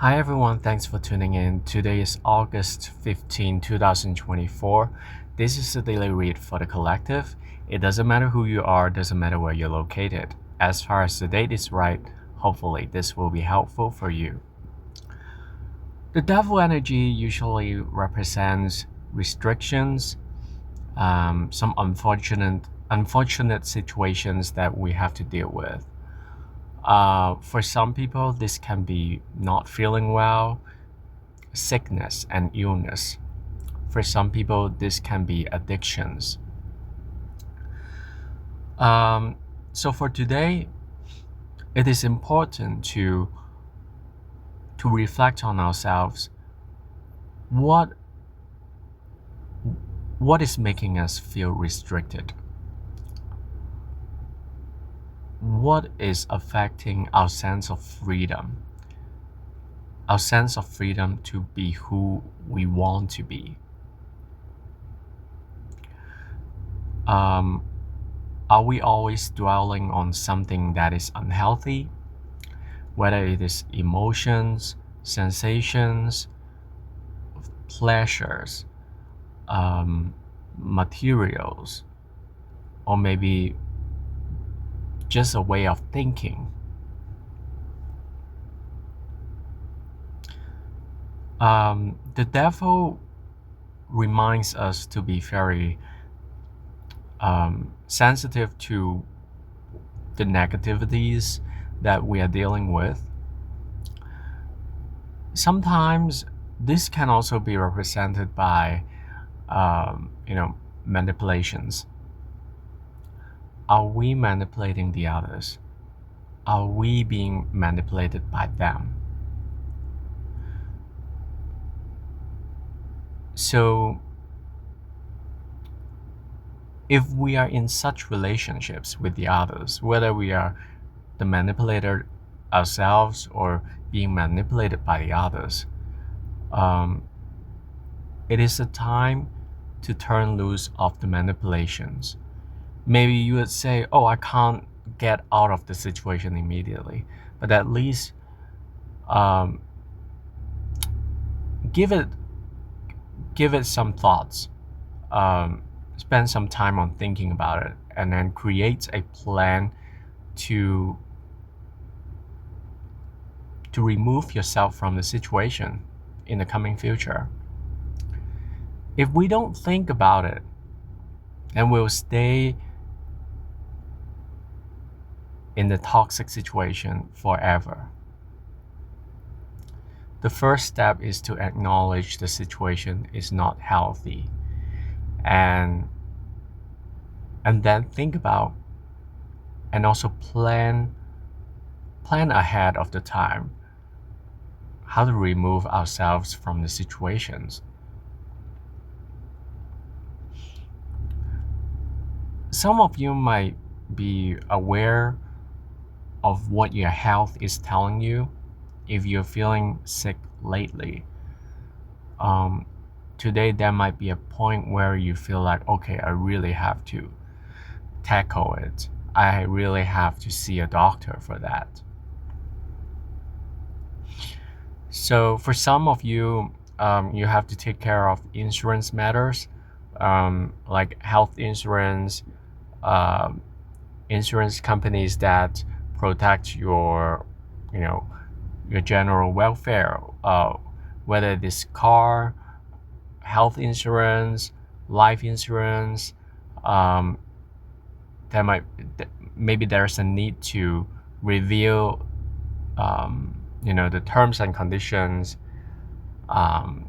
Hi everyone, thanks for tuning in. Today is August 15, 2024. This is the daily read for the collective. It doesn't matter who you are, doesn't matter where you're located. As far as the date is right, hopefully this will be helpful for you. The devil energy usually represents restrictions, some unfortunate situations that we have to deal with. For some people, this can be not feeling well, sickness and illness. For some people, this can be addictions. Um, so for today, it is important to reflect on ourselves. What what is making us feel restricted? What is affecting our sense of freedom? Our sense of freedom to be who we want to be. Um, are we always dwelling on something that is unhealthy? Whether it is emotions, sensations, pleasures, materials, or maybe just a way of thinking. The devil reminds us to be very sensitive to the negativities that we are dealing with. Sometimes this can also be represented by, manipulations. Are we manipulating the others? Are we being manipulated by them? So, if we are in such relationships with the others, whether we are the manipulator ourselves or being manipulated by the others, um, it is a time to turn loose of the manipulations. Maybe you would say, "Oh, I can't get out of the situation immediately," but at least um, give it give it some thoughts. Um, Spend some time on thinking about it, and then create a plan to remove yourself from the situation in the coming future. If we don't think about it, then we'll stay in the toxic situation forever. The first step is to acknowledge the situation is not healthy, and then think about and also plan ahead of the time how to remove ourselves from the situations. Some of you might be aware of what your health is telling you if you're feeling sick lately. Um, Today, there might be a point where you feel like, okay, I really have to tackle it. I really have to see a doctor for that. So, for some of you, you have to take care of insurance matters, like health insurance, um, insurance companies that protect you know, your general welfare, whether it is car, health insurance, life insurance. Um, there might maybe there's a need to review, the terms and conditions. Um,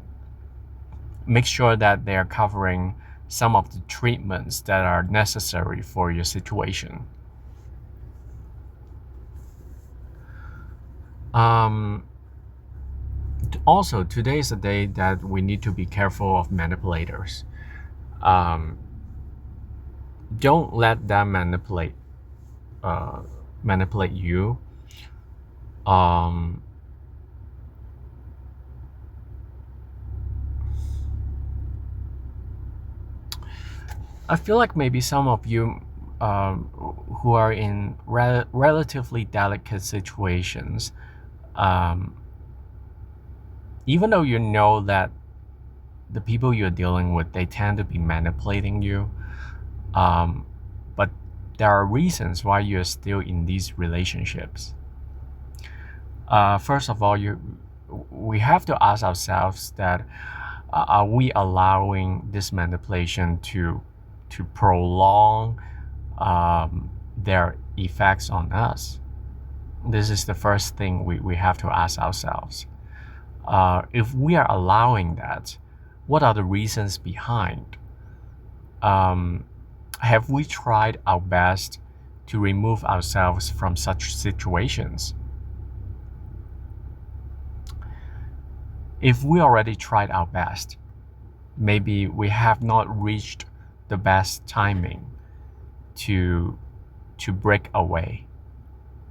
Make sure that they are covering some of the treatments that are necessary for your situation. Um, Also, today is a day that we need to be careful of manipulators. Um, don't let them uh, manipulate you. Um, I feel like maybe some of you who are in relatively delicate situations, um, even though you know that the people you're dealing with, they tend to be manipulating you, but there are reasons why you're still in these relationships. First of all, we have to ask ourselves that are we allowing this manipulation to prolong their effects on us? This is the first thing we have to ask ourselves. If we are allowing that, what are the reasons behind? Have we tried our best to remove ourselves from such situations? If we already tried our best, maybe we have not reached the best timing to break away.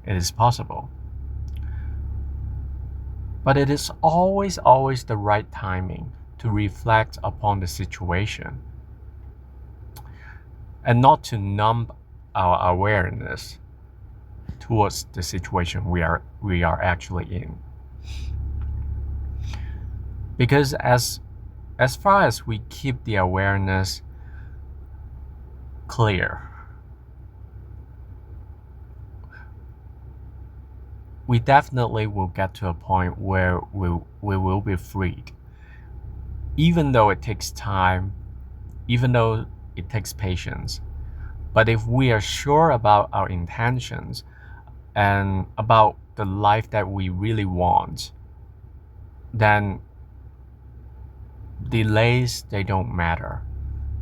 It is possible. But it is always the right timing to reflect upon the situation and not to numb our awareness towards the situation we are actually in. Because as far as we keep the awareness clear, we definitely will get to a point where we will be freed. Even though it takes time, even though it takes patience. But if we are sure about our intentions and about the life that we really want, then delays, they don't matter,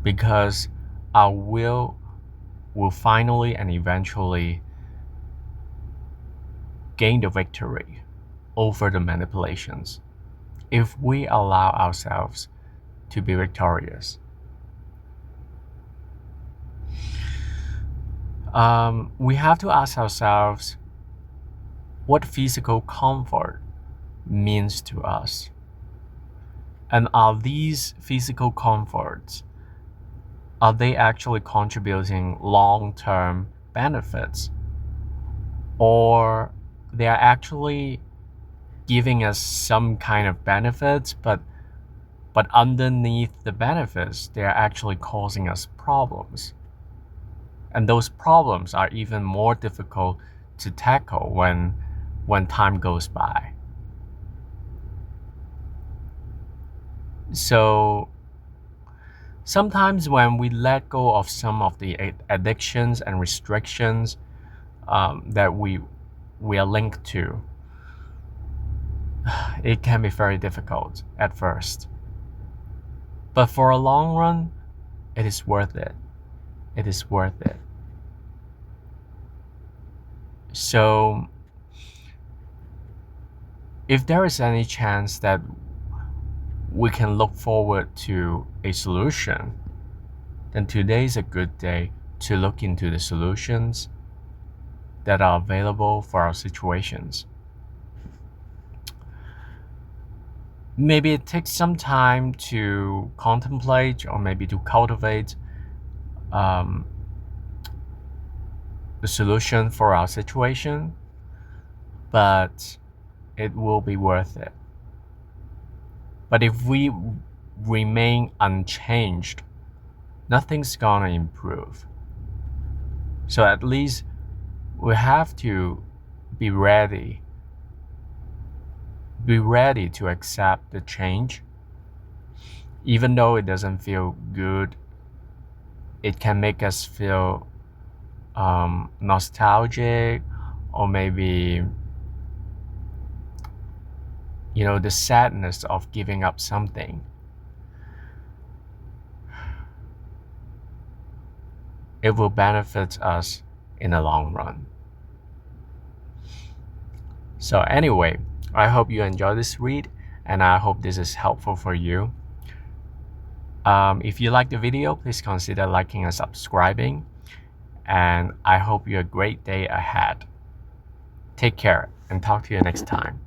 because our will finally and eventually gain the victory over the manipulations if we allow ourselves to be victorious. We have to ask ourselves what physical comfort means to us. And are these physical comforts, are they actually contributing long-term benefits? Or they are actually giving us some kind of benefits, but underneath the benefits, they are actually causing us problems. And those problems are even more difficult to tackle when time goes by. So sometimes when we let go of some of the addictions and restrictions that we are linked to, it can be very difficult at first. But for a long run, it is worth it. It is worth it. So if there is any chance that we can look forward to a solution, then today is a good day to look into the solutions that are available for our situations. Maybe it takes some time to contemplate or maybe to cultivate the solution for our situation, but it will be worth it. But if we remain unchanged, nothing's gonna improve. So at least we have to be ready to accept the change. Even though it doesn't feel good, it can make us feel nostalgic, or maybe the sadness of giving up something. It will benefit us in the long run. So anyway, I hope you enjoy this read, and I hope this is helpful for you. If you like the video, please consider liking and subscribing, and I hope you have a great day ahead. Take care and talk to you next time.